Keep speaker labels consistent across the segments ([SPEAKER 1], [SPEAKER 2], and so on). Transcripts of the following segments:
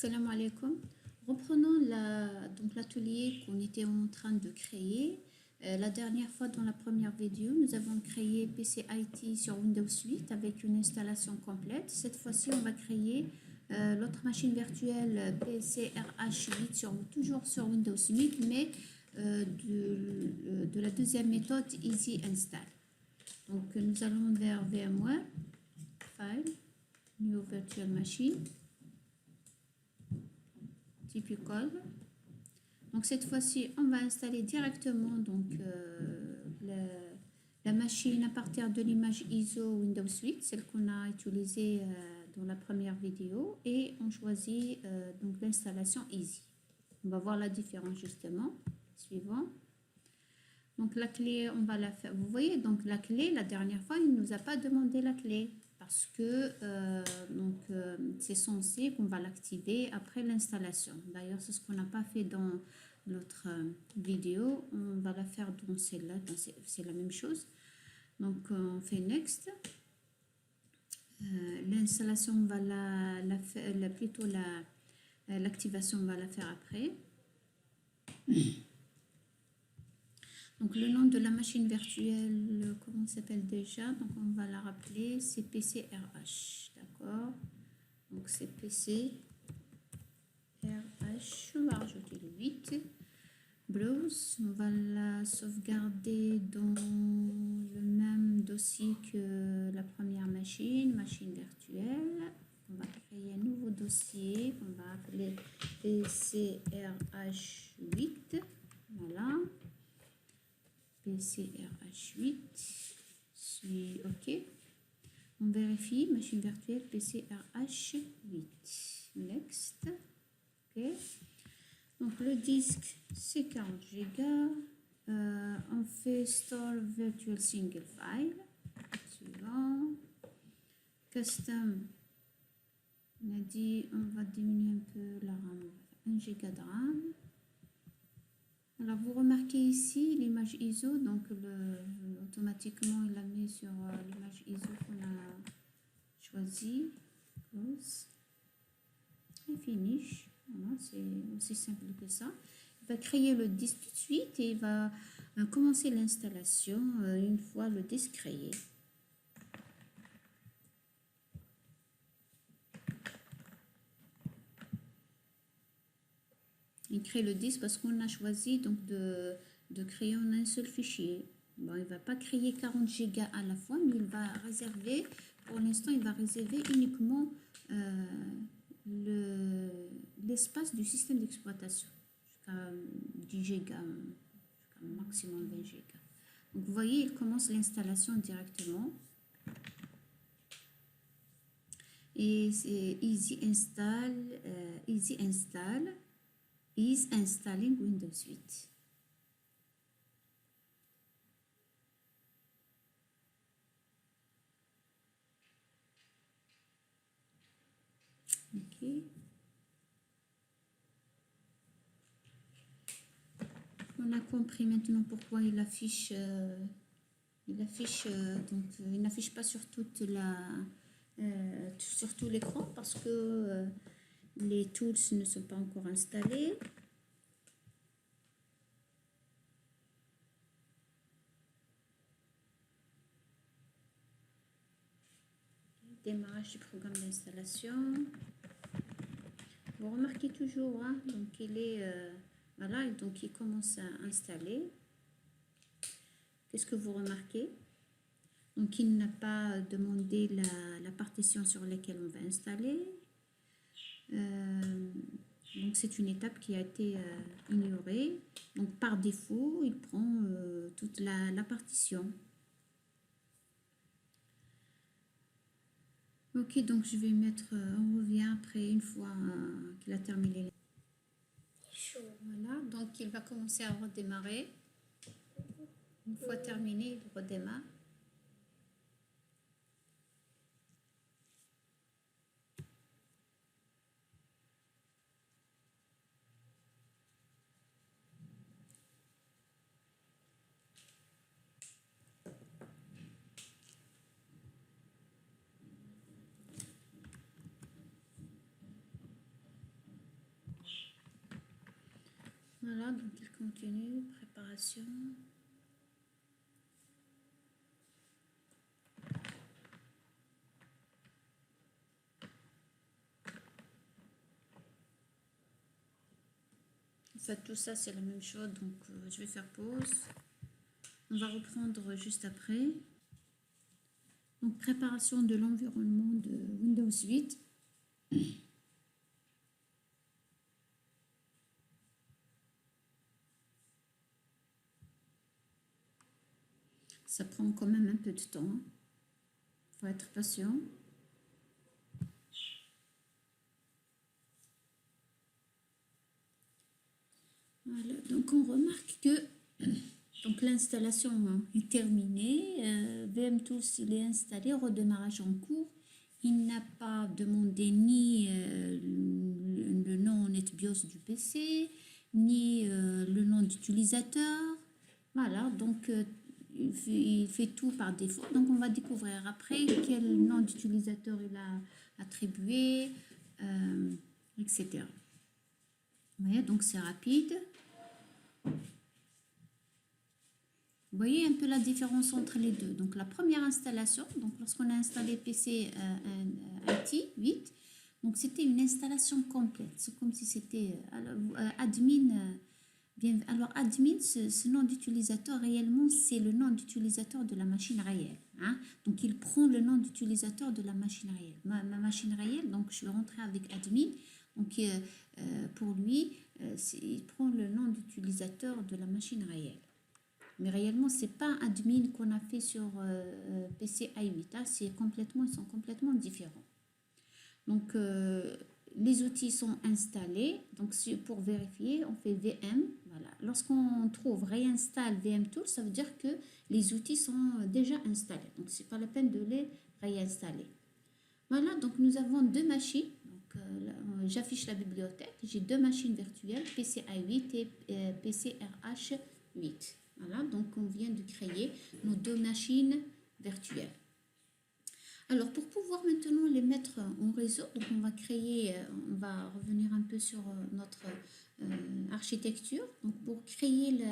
[SPEAKER 1] Salam alaikum. Reprenons donc l'atelier qu'on était en train de créer. La dernière fois, dans la première vidéo, nous avons créé PC IT sur Windows 8 avec une installation complète. Cette fois-ci, on va créer l'autre machine virtuelle PC RH8 toujours sur Windows 8, mais de la deuxième méthode Easy Install. Donc, nous allons vers VMware, File, New Virtual Machine. Typical. Donc cette fois-ci, on va installer directement donc, la machine à partir de l'image ISO Windows 8, celle qu'on a utilisée dans la première vidéo, et on choisit donc l'installation Easy. On va voir la différence justement. Suivant. Donc la clé, on va la faire. Vous voyez, donc la clé, la dernière fois, il ne nous a pas demandé la clé. Parce que c'est censé qu'on va l'activer après l'installation. D'ailleurs, c'est ce qu'on n'a pas fait dans l'autre vidéo. On va la faire dans celle-là. C'est la même chose. Donc, on fait Next. L'installation, on va plutôt l'activation, on va la faire après. Donc, le nom de la machine virtuelle, comment s'appelle déjà? Donc, on va la rappeler, c'est PCRH, d'accord? Donc, c'est PCRH, on va rajouter le 8. Browse, on va la sauvegarder dans le même dossier que la première machine virtuelle. On va créer un nouveau dossier, on va appeler PCRH8, voilà. PCRH8, c'est OK. On vérifie, machine virtuelle PCRH8. Next. OK. Donc le disque, c'est 40 Go. On fait Store Virtual Single File. Suivant. Custom. On a dit, on va diminuer un peu la RAM. 1 Go de RAM. Alors, vous remarquez ici l'image ISO, donc automatiquement il la met sur l'image ISO qu'on a choisie. Close. Et finish. Voilà, c'est aussi simple que ça. Il va créer le disque tout de suite et il va commencer l'installation une fois le disque créé. Il crée le disque parce qu'on a choisi donc de créer en un seul fichier. Bon, il ne va pas créer 40 Go à la fois, mais il va réserver, pour l'instant, il va réserver uniquement l'espace du système d'exploitation, jusqu'à 10 Go, jusqu'à maximum 20 Go. Donc, vous voyez, il commence l'installation directement. Et c'est Easy Install, Easy Install is installing Windows 8. OK. On a compris maintenant pourquoi il affiche il n'affiche pas sur toute sur tout l'écran parce que les tools ne sont pas encore installés. Démarrage du programme d'installation. Vous remarquez toujours, hein, donc il est voilà, donc il commence à installer. Qu'est-ce que vous remarquez? Donc il n'a pas demandé la partition sur laquelle on va installer. Donc c'est une étape qui a été ignorée. Donc par défaut, il prend toute la partition. Ok, donc je vais mettre, on revient après une fois qu'il a terminé. Voilà, donc il va commencer à redémarrer. Une fois terminé, il redémarre. Voilà, donc il continue, préparation. En fait, tout ça, c'est la même chose, donc je vais faire pause. On va reprendre juste après. Donc, préparation de l'environnement de Windows 8. Ça prend quand même un peu de temps. Il faut être patient. Voilà, donc on remarque que donc l'installation est terminée. VM-Tools, il est installé, redémarrage en cours. Il n'a pas demandé ni le nom NetBIOS du PC, ni le nom d'utilisateur. Voilà, donc il fait tout par défaut. Donc on va découvrir après quel nom d'utilisateur il a attribué, etc. Vous voyez, donc c'est rapide. Vous voyez un peu la différence entre les deux. Donc la première installation, donc lorsqu'on a installé PC IT 8, donc c'était une installation complète. C'est comme si c'était admin. Alors admin, ce nom d'utilisateur réellement, c'est le nom d'utilisateur de la machine réelle. Hein? Donc il prend le nom d'utilisateur de la machine réelle. Ma machine réelle, donc je vais rentrer avec admin. Donc pour lui, il prend le nom d'utilisateur de la machine réelle. Mais réellement, ce n'est pas un admin qu'on a fait sur PC i8. Hein, ils sont complètement différents. Donc, les outils sont installés. Donc, pour vérifier, on fait VM. Voilà. Lorsqu'on trouve réinstalle VM-Tools, ça veut dire que les outils sont déjà installés. Donc, ce n'est pas la peine de les réinstaller. Voilà, donc nous avons deux machines. J'affiche la bibliothèque. J'ai deux machines virtuelles, PC i8 et PC RH8. Voilà, donc on vient de créer nos deux machines virtuelles. Alors, pour pouvoir maintenant les mettre en réseau, donc on va revenir un peu sur notre architecture. Donc, pour créer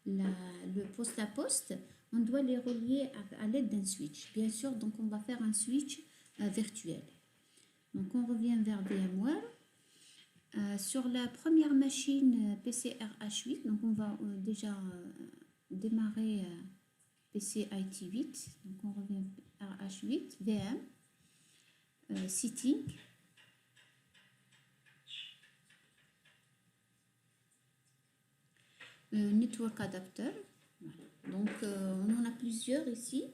[SPEAKER 1] le poste à poste, on doit les relier à l'aide d'un switch. Bien sûr, donc on va faire un switch virtuel. Donc, on revient vers VMware. Sur la première machine PC RH8, donc on va déjà démarrer PC IT8. Donc on revient RH8, VM, Setting. Network Adapter. Voilà. Donc on en a plusieurs ici.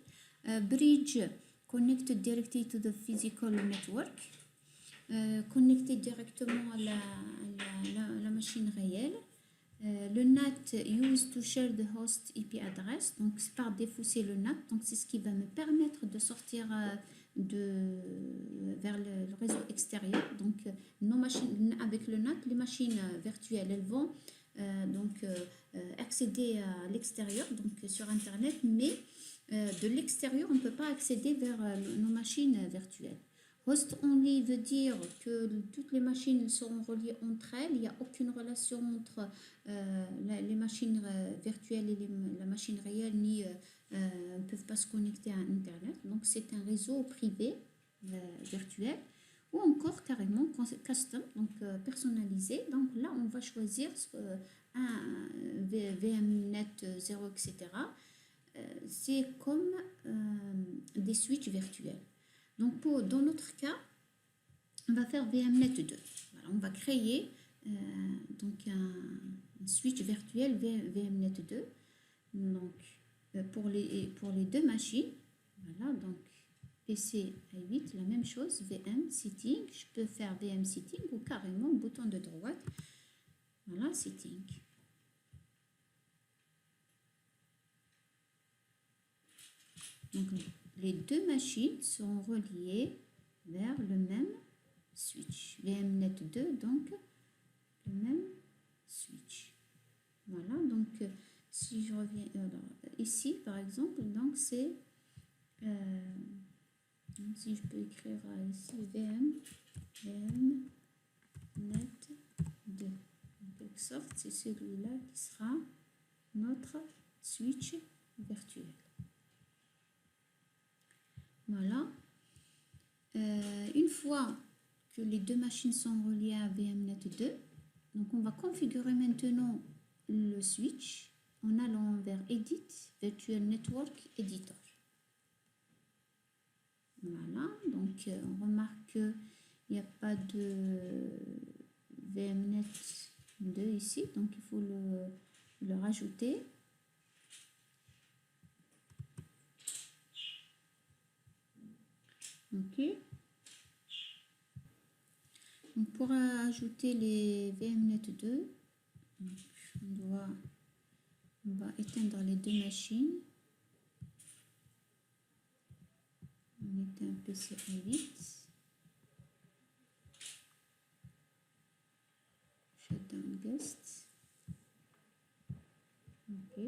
[SPEAKER 1] Bridge, connected directly to the physical network. Connecté directement à la machine réelle. Le NAT used to share the host IP address, donc par défaut c'est le NAT, donc c'est ce qui va me permettre de sortir vers le réseau extérieur. Donc nos machines, avec le NAT, les machines virtuelles, elles vont accéder à l'extérieur, donc sur Internet, mais de l'extérieur on ne peut pas accéder vers nos machines virtuelles. Host only veut dire que toutes les machines seront reliées entre elles. Il n'y a aucune relation entre les machines virtuelles et la machine réelle, ni ne peuvent pas se connecter à Internet. Donc c'est un réseau privé virtuel ou encore carrément custom, donc personnalisé. Donc là, on va choisir un VMnet 0, etc. C'est comme des switches virtuels. Donc, dans notre cas, on va faire VMnet 2. Voilà, on va créer donc un switch virtuel VMnet 2. Donc, pour les deux machines, voilà, donc PC i8, la même chose, VM Setting. Je peux faire VM Setting ou carrément bouton de droite. Voilà, Setting. Donc, les deux machines sont reliées vers le même switch. VMnet 2, donc le même switch. Voilà, donc si je reviens ici, par exemple, donc c'est si je peux écrire ici VMnet 2, on peut sorte, c'est celui-là qui sera notre switch virtuel. Voilà. Une fois que les deux machines sont reliées à VMnet 2, donc on va configurer maintenant le switch en allant vers Edit, Virtual Network Editor. Voilà, donc on remarque qu'il n'y a pas de VMnet 2 ici, donc il faut le rajouter. Ok. Donc pour ajouter les VMnet 2, on va éteindre les deux machines. On éteint PCI 8. Shutdown guest. Ok.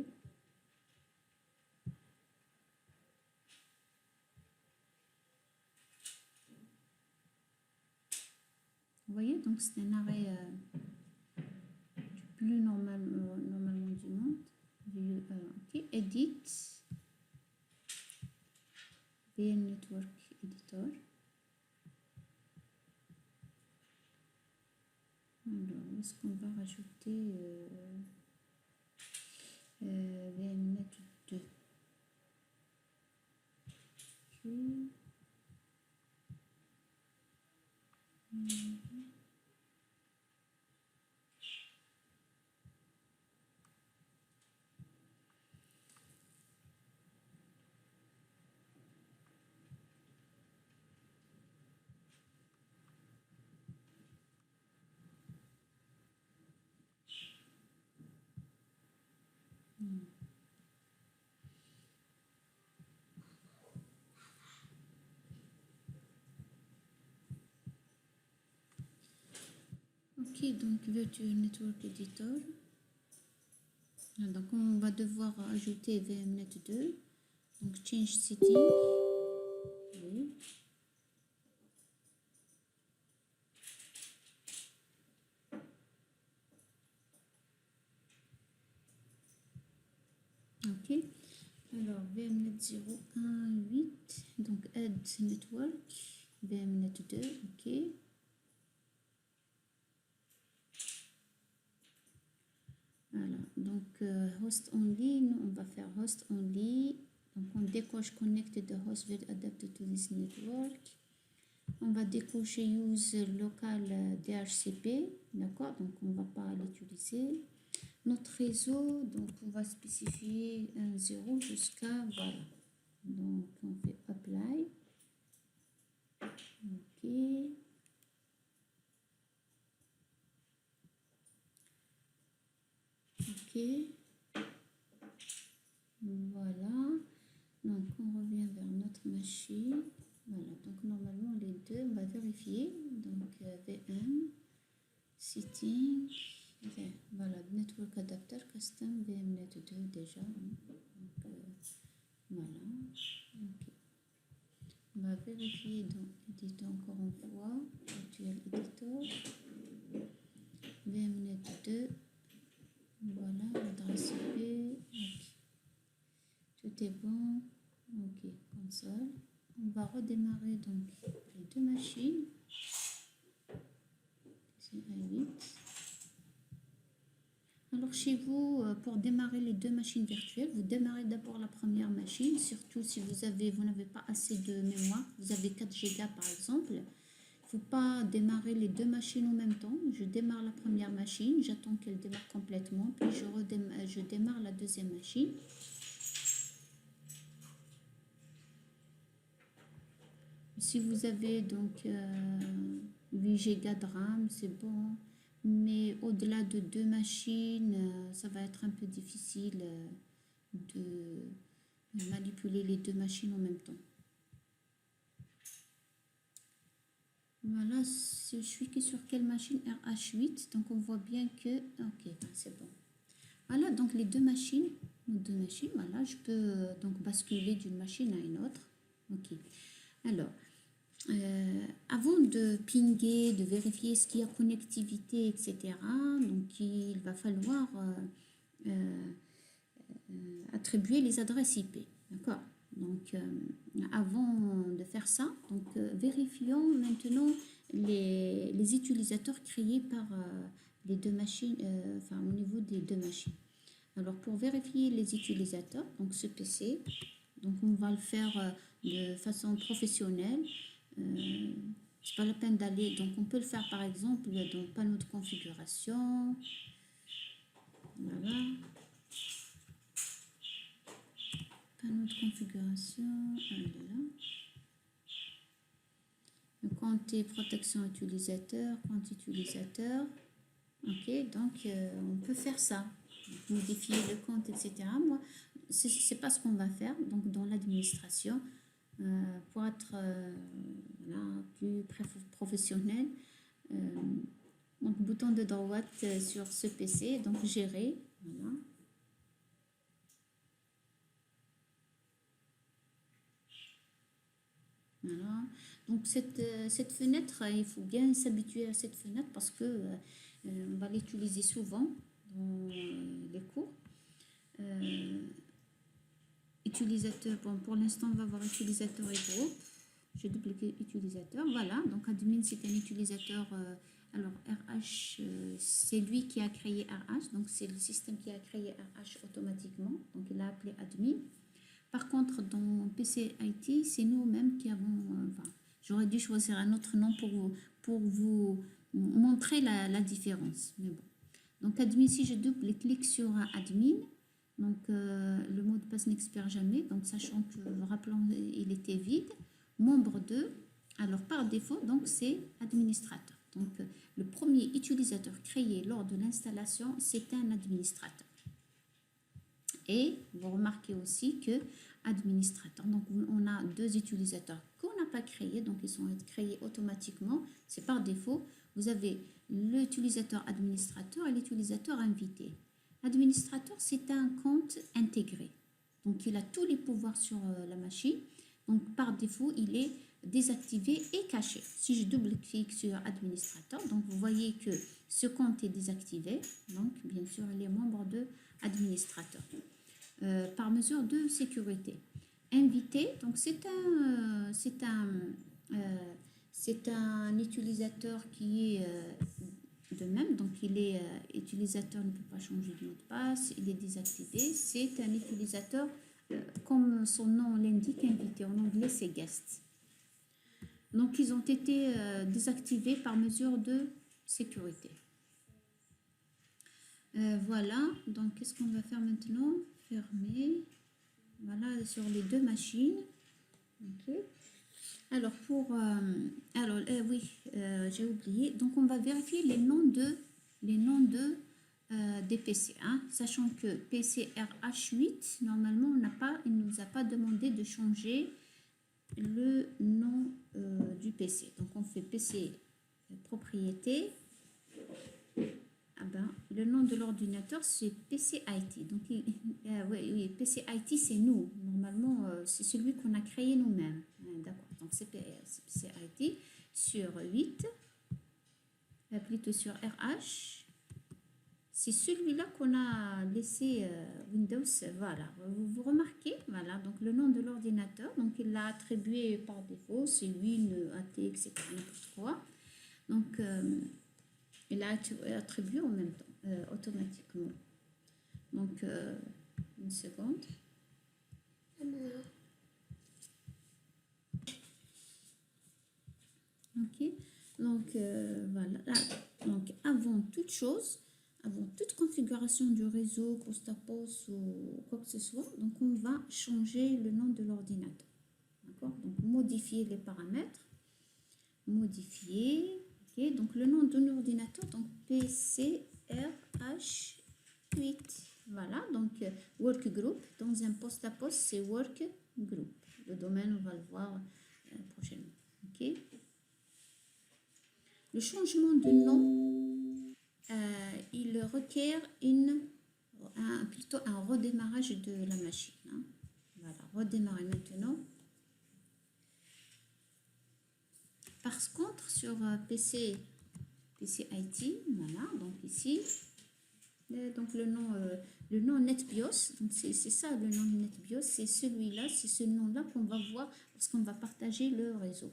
[SPEAKER 1] Vous voyez, donc c'est un arrêt du plus normalement du monde. Ok, Edit, VM Network Editor. Alors, est-ce qu'on va rajouter VMnet 2? Ok. Ok, donc Virtual Network Editor. Donc on va devoir ajouter VMnet 2. Donc Change Setting. Oui. Ok. Alors VMnet 0.1.8. Donc Add Network. VMnet 2. Ok. Voilà. Donc Host Only. Nous on va faire Host Only. Donc on décoche Connect the host will adapt to this network. On va décocher Use Local DHCP. D'accord. Donc on ne va pas l'utiliser. Notre réseau, donc on va spécifier un 0 jusqu'à, voilà. Donc on fait Apply. Ok. Ok. Voilà. Donc on revient vers notre machine. Voilà. Donc normalement les deux, on va vérifier. Donc VM, Setting. Voilà, Network Adapter Custom VMnet 2 déjà. Donc, voilà. Okay. On va vérifier dans Edit encore une fois. Virtual Editor. VMnet 2. Voilà, l'adresse IP. Okay. Tout est bon. Ok, console. On va redémarrer donc les deux machines. C'est A8. Alors chez vous, pour démarrer les deux machines virtuelles, vous démarrez d'abord la première machine, surtout si vous n'avez pas assez de mémoire, vous avez 4 Go par exemple. Il ne faut pas démarrer les deux machines en même temps. Je démarre la première machine, j'attends qu'elle démarre complètement, puis je démarre la deuxième machine. Si vous avez donc 8 Go de RAM, c'est bon. Mais au-delà de deux machines, ça va être un peu difficile de manipuler les deux machines en même temps. Voilà, je suis que sur quelle machine? RH8. Donc on voit bien que... Ok, c'est bon. Voilà, donc les deux machines, voilà, je peux donc basculer d'une machine à une autre. Ok. Alors, avant de pinguer, de vérifier ce qu'il y a connectivité, etc., donc il va falloir attribuer les adresses IP. D'accord. Donc, avant de faire ça, donc, vérifions maintenant les utilisateurs créés par les deux machines, enfin au niveau des deux machines. Alors, pour vérifier les utilisateurs, donc ce PC, donc on va le faire de façon professionnelle. C'est pas la peine d'aller. Donc, on peut le faire par exemple dans le panneau de configuration. Voilà. Panneau de configuration. Voilà. Le compte et protection utilisateur, compte utilisateur. Ok, donc on peut faire ça. Modifier le compte, etc. Moi, c'est pas ce qu'on va faire. Donc, dans l'administration, pour être voilà, plus professionnel, donc bouton de droite sur ce PC, donc gérer. Voilà. Voilà. Donc cette fenêtre, il faut bien s'habituer à cette fenêtre parce que on va l'utiliser souvent dans les cours. Utilisateur, bon, pour l'instant on va voir utilisateur et groupe. Je duplique utilisateur. Voilà, donc admin c'est un utilisateur. Alors RH, c'est lui qui a créé RH, donc c'est le système qui a créé RH automatiquement. Donc il a appelé admin. Par contre, dans PC IT, c'est nous-mêmes qui avons. Enfin, j'aurais dû choisir un autre nom pour vous montrer la différence. Mais bon. Donc, admin, si je double-clique sur admin, donc le mot de passe n'expire jamais. Donc, sachant que, rappelons, il était vide. Membre 2, alors par défaut, donc c'est administrateur. Donc, le premier utilisateur créé lors de l'installation, c'est un administrateur. Et vous remarquez aussi que administrateur, donc on a deux utilisateurs qu'on n'a pas créés, donc ils sont créés automatiquement, c'est par défaut. Vous avez l'utilisateur administrateur et l'utilisateur invité. Administrateur, c'est un compte intégré, donc il a tous les pouvoirs sur la machine, donc par défaut il est désactivé et caché. Si je double-clique sur administrateur, donc vous voyez que ce compte est désactivé, donc bien sûr il est membre de administrateur. Par mesure de sécurité. Invité, donc c'est un utilisateur qui est de même, donc il est utilisateur ne peut pas changer de mot de passe, il est désactivé, c'est un utilisateur comme son nom l'indique, invité, en anglais c'est guest. Donc ils ont été désactivés par mesure de sécurité. Voilà, donc qu'est-ce qu'on va faire maintenant? Fermer. Voilà, sur les deux machines. Okay. Alors, oui, j'ai oublié. Donc, on va vérifier les noms des PC. Hein, sachant que PCRH8, normalement, il ne nous a pas demandé de changer le nom du PC. Donc, on fait PC propriété. Ah ben, le nom de l'ordinateur, c'est PC IT. Donc, oui, PC IT, c'est nous. Normalement, c'est celui qu'on a créé nous-mêmes. D'accord. Donc, c'est PC IT sur 8, plutôt sur RH. C'est celui-là qu'on a laissé Windows. Voilà. Vous remarquez, voilà. Donc, le nom de l'ordinateur, donc il l'a attribué par défaut. C'est Win, AT, etc. N'importe quoi. Donc, il a attribué en même temps, automatiquement. Donc, une seconde. Ok. Donc, voilà. Donc, avant toute chose, avant toute configuration du réseau, post à poste ou quoi que ce soit, donc on va changer le nom de l'ordinateur. D'accord. Donc, modifier les paramètres. Modifier. Okay, donc le nom de l'ordinateur, donc PCRH8. Voilà, donc work group. Dans un poste à poste, c'est work group. Le domaine, on va le voir prochainement. Ok. Le changement de nom, il requiert plutôt un redémarrage de la machine. Hein. Voilà, redémarrer maintenant. Par contre, sur PC IT, voilà, donc ici, donc le nom NetBIOS, donc c'est ça le nom de NetBIOS, c'est celui-là, c'est ce nom-là qu'on va voir lorsqu'on va partager le réseau.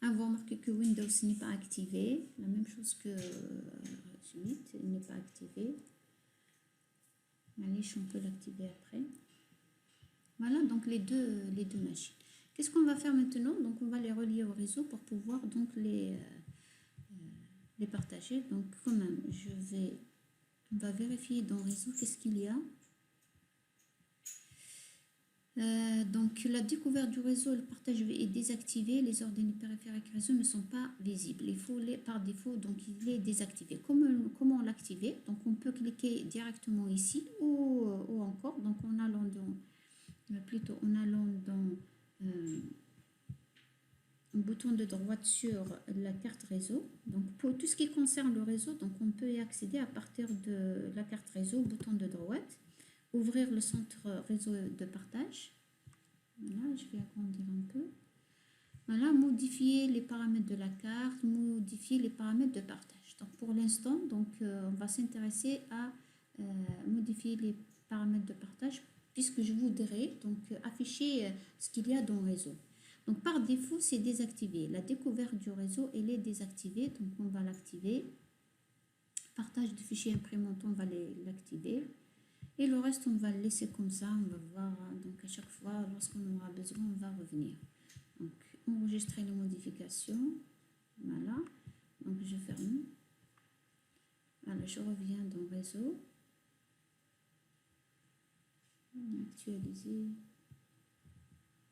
[SPEAKER 1] Ah, vous remarquez que Windows n'est pas activé, la même chose que 8 n'est pas activé. Allez, on peut l'activer après. Voilà, donc les deux machines. Qu'est-ce qu'on va faire maintenant? Donc on va les relier au réseau pour pouvoir donc les partager. Donc quand même, on va vérifier dans le réseau qu'est-ce qu'il y a. Donc la découverte du réseau, le partage est désactivé, les ordonnées périphériques réseau ne sont pas visibles. Il faut par défaut, donc il est désactivé. Comment l'activer? Donc on peut cliquer directement ici ou encore donc en allant dans un bouton de droite sur la carte réseau. Donc pour tout ce qui concerne le réseau, donc on peut y accéder à partir de la carte réseau, bouton de droite, ouvrir le centre réseau de partage. Voilà, je vais agrandir un peu. Voilà, modifier les paramètres de la carte, modifier les paramètres de partage. Donc pour l'instant, donc on va s'intéresser à modifier les paramètres de partage puisque je voudrais donc afficher ce qu'il y a dans le réseau. Donc par défaut, c'est désactivé. La découverte du réseau, elle est désactivée, donc on va l'activer. Partage de fichiers imprimantes, on va l'activer. Et le reste, on va le laisser comme ça. On va voir, donc à chaque fois, lorsqu'on aura besoin, on va revenir. Donc, enregistrer les modifications. Voilà. Donc, je ferme. Voilà, je reviens dans le réseau. Actualiser.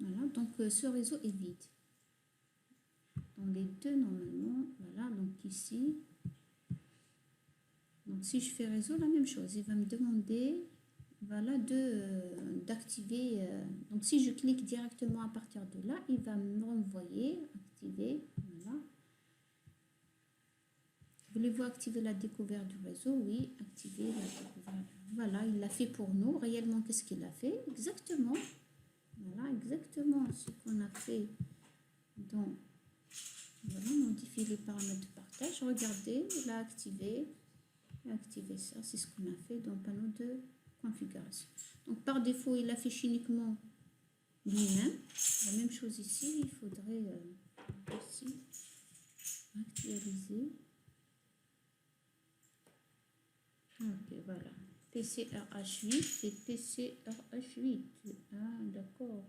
[SPEAKER 1] Voilà, donc ce réseau est vide. Dans les deux, normalement, voilà, donc ici. Donc, si je fais réseau, la même chose. Il va me demander... Voilà, d'activer. Donc, si je clique directement à partir de là, il va me renvoyer, activer. Voilà. Voulez-vous activer la découverte du réseau? Oui, activer la découverte. Voilà, il l'a fait pour nous. Réellement, qu'est-ce qu'il a fait? Exactement. Voilà, exactement ce qu'on a fait dans. Voilà, modifier les paramètres de partage. Regardez, il a activé. Il a activé ça. C'est ce qu'on a fait dans le panneau de configuration. Donc par défaut, il affiche uniquement lui-même. La même chose ici, il faudrait aussi actualiser. Ok, voilà. PCRH8 et PCRH8. Ah, d'accord.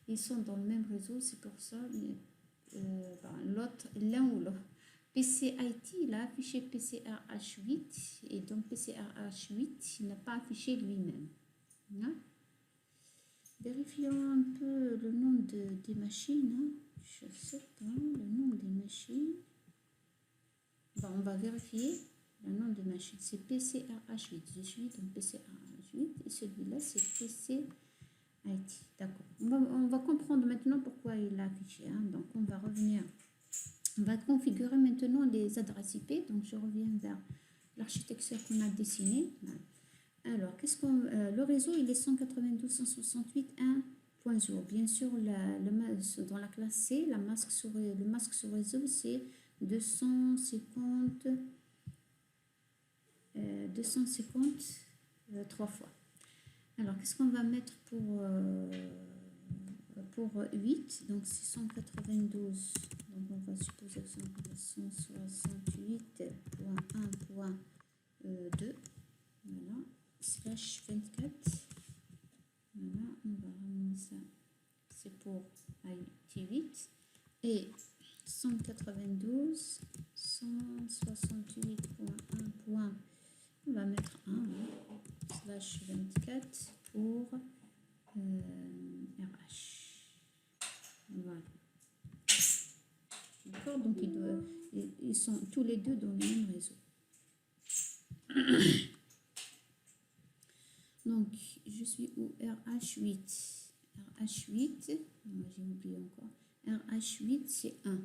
[SPEAKER 1] Ils sont dans le même réseau, c'est pour ça, mais l'autre, l'un ou l'autre. PCIT, il a affiché PCRH8 et donc PCRH8, il n'a pas affiché lui-même. Hein? Vérifions un peu le nom des machines. Hein? Je ne sais pas le nom des machines. Bon, on va vérifier le nom de machine. C'est PCRH8. Je suis dans PCRH8 et celui-là, c'est PCIT. D'accord. On va comprendre maintenant pourquoi il a affiché. Hein? Donc, on va revenir. On va configurer maintenant les adresses IP. Donc, je reviens vers l'architecture qu'on a dessinée. Alors, le réseau, il est 192.168.1.0. Bien sûr, dans la classe C, le masque sur réseau, c'est 250 3 fois. Alors, qu'est-ce qu'on va mettre pour 8? Donc, c'est 192. Donc, on va supposer que c'est 168.1.2. Voilà. Slash 24. Voilà, on va ramener ça. C'est pour IT8. Et 192, 168.1. On va mettre 1. Slash 24 pour RH. Voilà. D'accord, donc ils sont tous les deux dans le même réseau. Donc, je suis au RH8. RH8, j'ai oublié encore. RH8, c'est 1.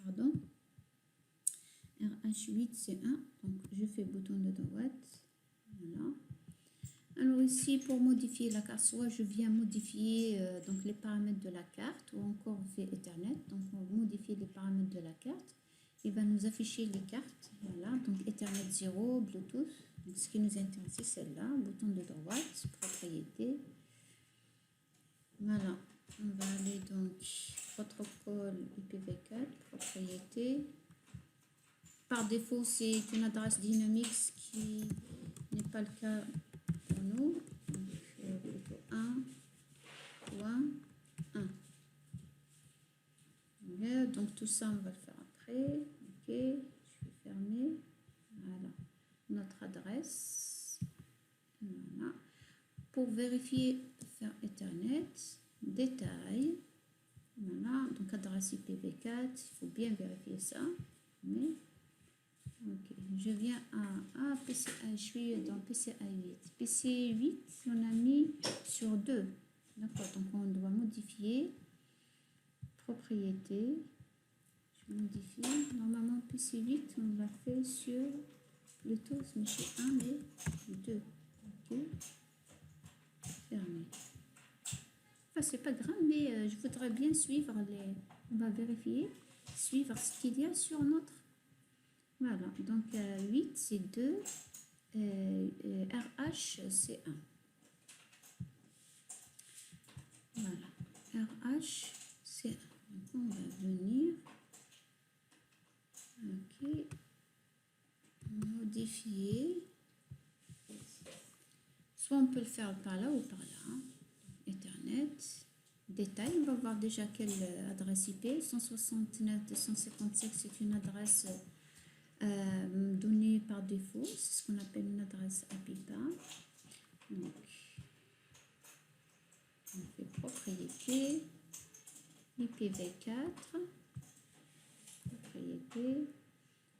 [SPEAKER 1] Pardon. RH8, c'est 1. Donc, je fais bouton de droite. Voilà. Alors ici, pour modifier la carte, soit je viens modifier donc les paramètres de la carte ou encore on fait Ethernet. Donc on va modifier les paramètres de la carte. Il va nous afficher les cartes. Voilà, donc Ethernet 0, Bluetooth. Donc ce qui nous intéresse, c'est celle-là. Bouton de droite, propriété. Voilà, on va aller donc protocole IPv4, propriété. Par défaut, c'est une adresse Dynamics qui n'est pas le cas pour nous. Donc, plutôt 1.1. Okay, donc tout ça, on va le faire après. Ok, je vais fermer. Voilà, notre adresse. Voilà. Pour vérifier, faire Ethernet, détail. Voilà, donc adresse IPv4, il faut bien vérifier ça. Mais, ok, je viens à PCA, je suis dans PCA 8. PCA 8, on a mis sur 2. D'accord, donc on doit modifier propriété. Je modifie. Normalement, PC 8, on l'a fait sur Bluetooth, mais chez 1 et 2. Ok, fermé. Enfin, c'est pas grave, mais je voudrais bien suivre les. On va vérifier, suivre ce qu'il y a sur notre. Voilà, donc 8 c'est 2, RH c'est 1. Voilà, RH c'est 1. Donc on va venir. Ok, modifier. Soit on peut le faire par là ou par là. Ethernet. Détail, on va voir déjà quelle adresse IP. 169.257, c'est une adresse donnée par défaut. C'est ce qu'on appelle une adresse API. Donc, on fait propriété, IPv4, propriété,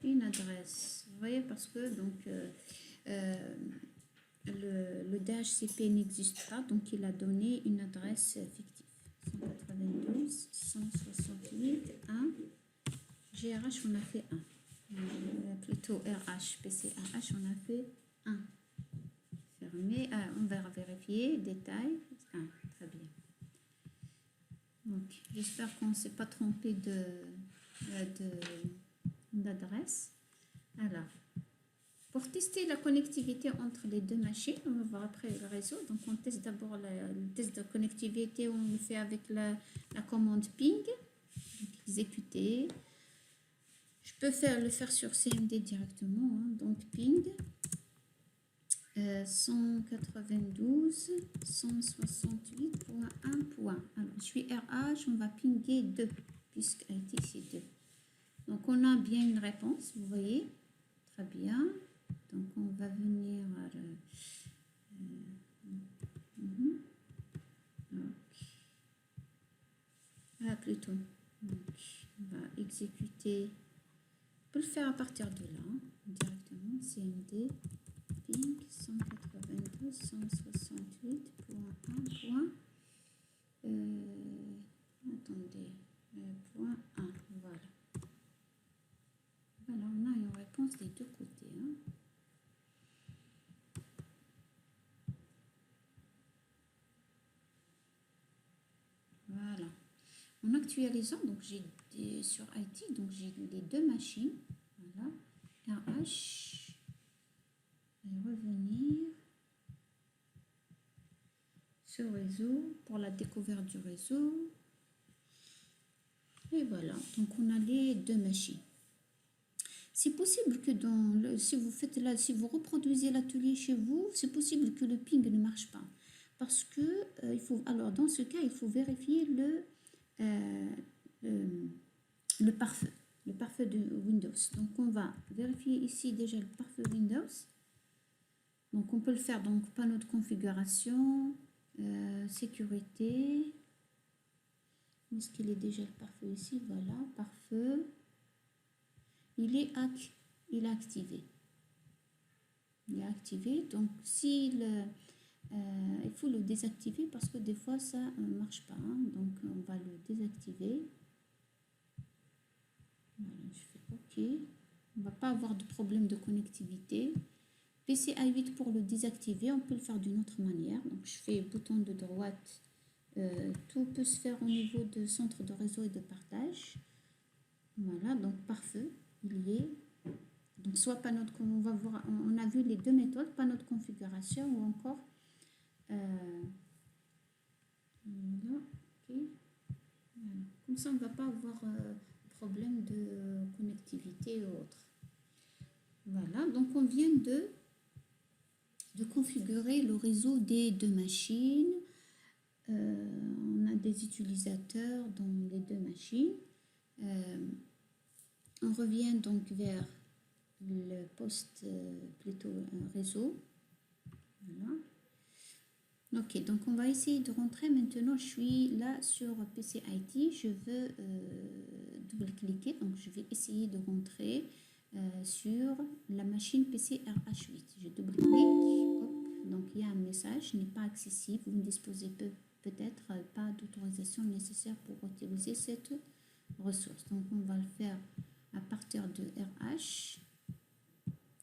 [SPEAKER 1] une adresse. Vous voyez, parce que donc le DHCP n'existe pas, donc il a donné une adresse fictive. 192, 168, 1. GRH, on a fait 1. Plutôt RH, PCAH, on a fait 1. Fermé. On va vérifier. Détail. 1. Très bien. Donc, j'espère qu'on ne s'est pas trompé d'adresse. Alors, pour tester la connectivité entre les deux machines, on va voir après le réseau. Donc, on teste d'abord le test de connectivité. On le fait avec la commande ping. Donc, exécuter. Je peux le faire sur CMD directement. Hein. Donc, ping 192.168.1. Alors, je suis RH, on va pinguer 2, puisque IT c'est 2. Donc, on a bien une réponse, vous voyez. Très bien. Donc, on va venir à plutôt. Donc, on va exécuter. On peut le faire à partir de là, directement. CMD, ping 192.168.1. Attendez, point 1. Voilà. Voilà, on a une réponse des deux côtés. Hein. Voilà. En actualisant, donc j'ai sur IT, donc j'ai les deux machines. Voilà. RH. Et revenir sur réseau pour la découverte du réseau. Et voilà. Donc on a les deux machines. C'est possible que si vous faites là, si vous reproduisez l'atelier chez vous, c'est possible que le ping ne marche pas. Parce que il faut, alors dans ce cas, il faut vérifier le pare-feu de Windows. Donc on va vérifier ici déjà le pare-feu Windows. Donc on peut le faire donc panneau de configuration, sécurité. Est-ce qu'il est déjà le pare-feu ici? Voilà, pare-feu. Il est activé. Il est activé. Donc il faut le désactiver parce que des fois ça ne marche pas. Hein. Donc on va le désactiver. Voilà, je fais OK. On ne va pas avoir de problème de connectivité. PCI 8 pour le désactiver, on peut le faire d'une autre manière. Donc je fais bouton de droite. Tout peut se faire au niveau de centre de réseau et de partage. Voilà, donc par feu, il y est. Donc soit panneau de, on va voir, on a vu les deux méthodes, panneau de configuration ou encore voilà, ok. Voilà. Comme ça on ne va pas avoir problème de connectivité ou autre. Voilà, donc on vient de configurer le réseau des deux machines. On a des utilisateurs dans les deux machines. On revient donc vers le poste, plutôt un réseau. Voilà. Ok, donc on va essayer de rentrer maintenant. Je suis là sur PCIT. Je veux double-cliquer. Donc je vais essayer de rentrer sur la machine PCRH8. Je double-clique. Donc il y a un message, n'est pas accessible. Vous ne disposez peut-être pas d'autorisation nécessaire pour utiliser cette ressource. Donc on va le faire à partir de RH.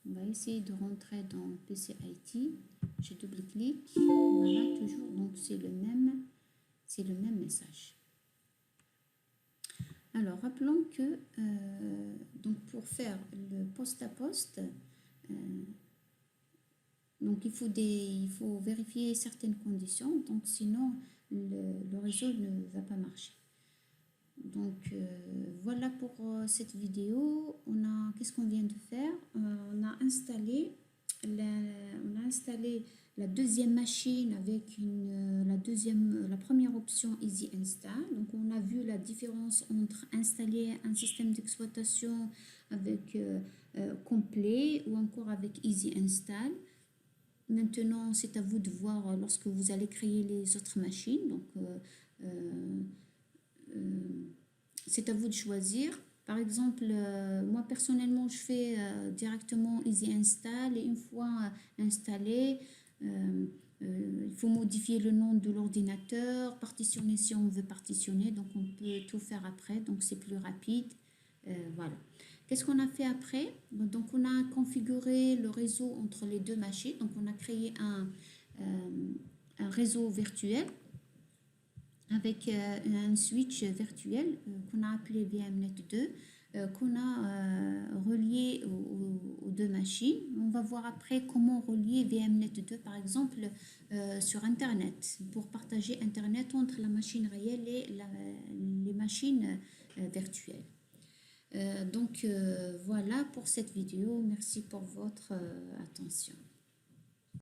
[SPEAKER 1] On va essayer de rentrer dans PCIT. Je double-clique. Voilà, toujours. Donc c'est le même message. Alors rappelons que donc pour faire le poste à poste, donc il faut vérifier certaines conditions. Donc sinon le réseau ne va pas marcher. Donc voilà pour cette vidéo. Qu'est-ce qu'on vient de faire? On a installé la deuxième machine avec la première option Easy Install. Donc on a vu la différence entre installer un système d'exploitation avec complet ou encore avec Easy Install. Maintenant, c'est à vous de voir lorsque vous allez créer les autres machines. Donc c'est à vous de choisir. Par exemple, moi personnellement, je fais directement Easy Install et une fois installé, il faut modifier le nom de l'ordinateur, partitionner si on veut partitionner, donc on peut tout faire après, donc c'est plus rapide. Voilà. Qu'est-ce qu'on a fait après? Donc on a configuré le réseau entre les deux machines, donc on a créé un réseau virtuel avec un switch virtuel qu'on a appelé VMnet 2, qu'on a relié aux deux machines. On va voir après comment relier VMnet 2 par exemple sur Internet pour partager Internet entre la machine réelle et les machines virtuelles. Donc voilà pour cette vidéo. Merci pour votre attention.